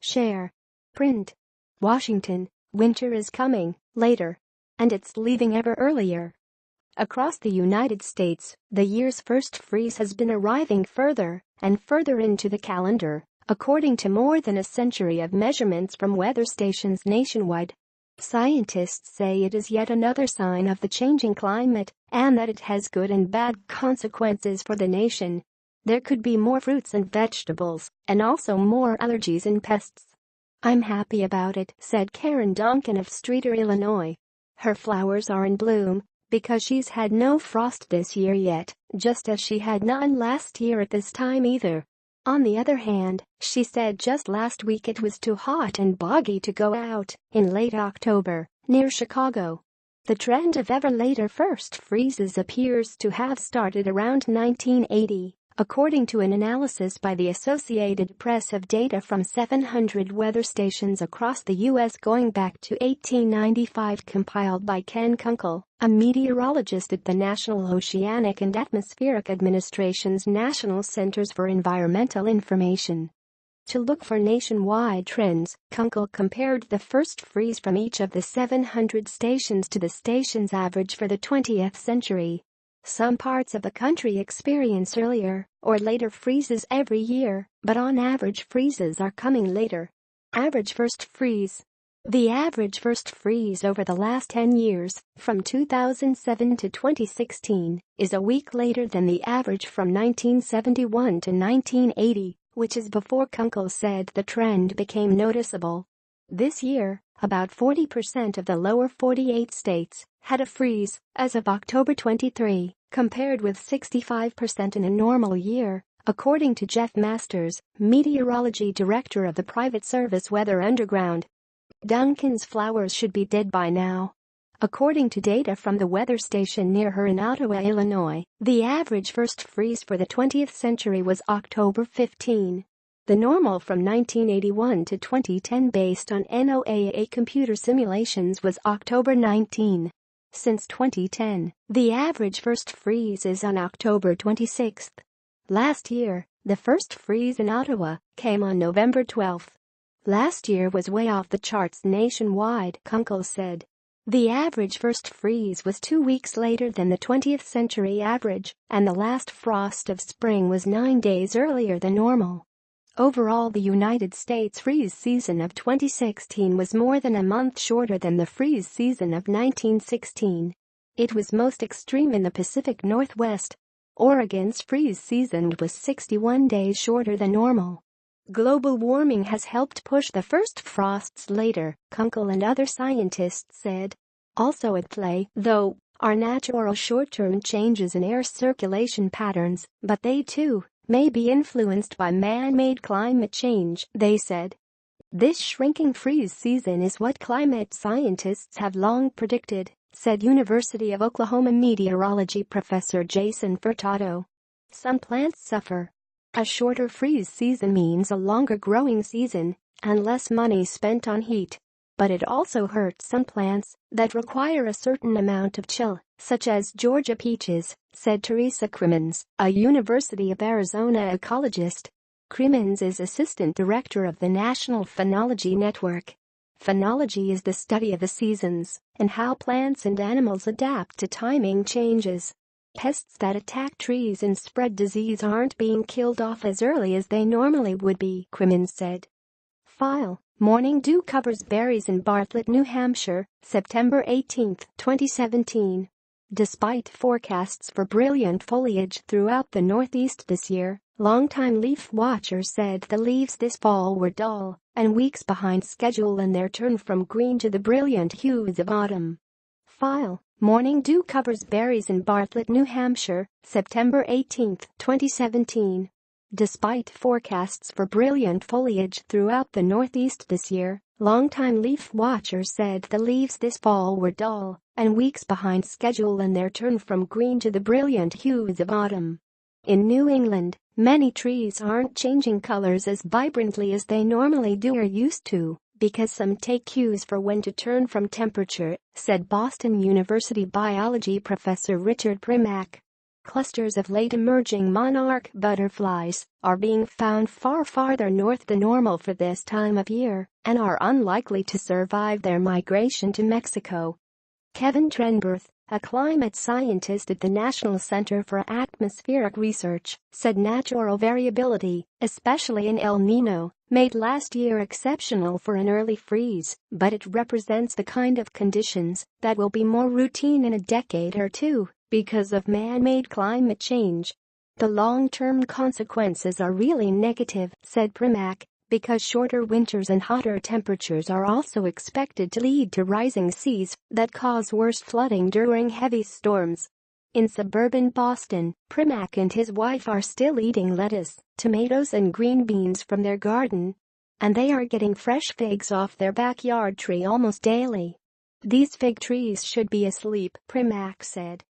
Share. Print. Washington, winter is coming later. And it's leaving ever earlier. Across the United States, the year's first freeze has been arriving further and further into the calendar, according to more than a century of measurements from weather stations nationwide. Scientists say it is yet another sign of the changing climate and that it has good and bad consequences for the nation. There could be more fruits and vegetables and also more allergies and pests. "I'm happy about it," said Karen Duncan of Streator, Illinois. Her flowers are in bloom because she's had no frost this year yet, just as she had none last year at this time either. On the other hand, she said just last week it was too hot and buggy to go out in late October near Chicago. The trend of ever later first freezes appears to have started around 1980, according to an analysis by the Associated Press of data from 700 weather stations across the U.S. going back to 1895, compiled by Ken Kunkel, a meteorologist at the National Oceanic and Atmospheric Administration's National Centers for Environmental Information. To look for nationwide trends, Kunkel compared the first freeze from each of the 700 stations to the station's average for the 20th century. Some parts of the country experience earlier or later freezes every year, but on average freezes are coming later. Average first freeze. The average first freeze over the last 10 years, from 2007 to 2016, is a week later than the average from 1971 to 1980, which is before Kunkel said the trend became noticeable. This year, about 40% of the lower 48 states had a freeze as of October 23, compared with 65% in a normal year, according to Jeff Masters, meteorology director of the private service Weather Underground. Duncan's flowers should be dead by now. According to data from the weather station near her in Ottawa, Illinois, the average first freeze for the 20th century was October 15. The normal from 1981 to 2010 based on NOAA computer simulations was October 19. Since 2010, the average first freeze is on October 26. Last year, the first freeze in Ottawa came on November 12. Last year was way off the charts nationwide, Kunkel said. The average first freeze was 2 weeks later than the 20th century average, and the last frost of spring was 9 days earlier than normal. Overall, the United States freeze season of 2016 was more than a month shorter than the freeze season of 1916. It was most extreme in the Pacific Northwest. Oregon's freeze season was 61 days shorter than normal. Global warming has helped push the first frosts later, Kunkel and other scientists said. Also at play, though, are natural short-term changes in air circulation patterns, but they too may be influenced by man-made climate change, they said. This shrinking freeze season is what climate scientists have long predicted, said University of Oklahoma meteorology professor Jason Furtado. Some plants suffer. A shorter freeze season means a longer growing season and less money spent on heat. But it also hurts some plants that require a certain amount of chill, such as Georgia peaches, said Teresa Crimmins, a University of Arizona ecologist. Crimmins is assistant director of the National Phenology Network. Phenology is the study of the seasons and how plants and animals adapt to timing changes. Pests that attack trees and spread disease aren't being killed off as early as they normally would be, Crimmins said. File. Morning dew covers berries in Bartlett, New Hampshire, September 18, 2017. Despite forecasts for brilliant foliage throughout the Northeast this year, longtime leaf watchers said the leaves this fall were dull and weeks behind schedule in their turn from green to the brilliant hues of autumn. File. Morning dew covers berries in Bartlett, New Hampshire, September 18, 2017. Despite forecasts for brilliant foliage throughout the Northeast this year, longtime leaf watchers said the leaves this fall were dull and weeks behind schedule in their turn from green to the brilliant hues of autumn. In New England, many trees aren't changing colors as vibrantly as they normally do or used to, because some take cues for when to turn from temperature, said Boston University biology professor Richard Primack. Clusters of late-emerging monarch butterflies are being found far farther north than normal for this time of year and are unlikely to survive their migration to Mexico. Kevin Trenberth, a climate scientist at the National Center for Atmospheric Research, said natural variability, especially in El Niño, made last year exceptional for an early freeze, but it represents the kind of conditions that will be more routine in a decade or two because of man-made climate change. The long-term consequences are really negative, said Primack, because shorter winters and hotter temperatures are also expected to lead to rising seas that cause worse flooding during heavy storms. In suburban Boston, Primack and his wife are still eating lettuce, tomatoes and green beans from their garden. And they are getting fresh figs off their backyard tree almost daily. "These fig trees should be asleep," Primack said.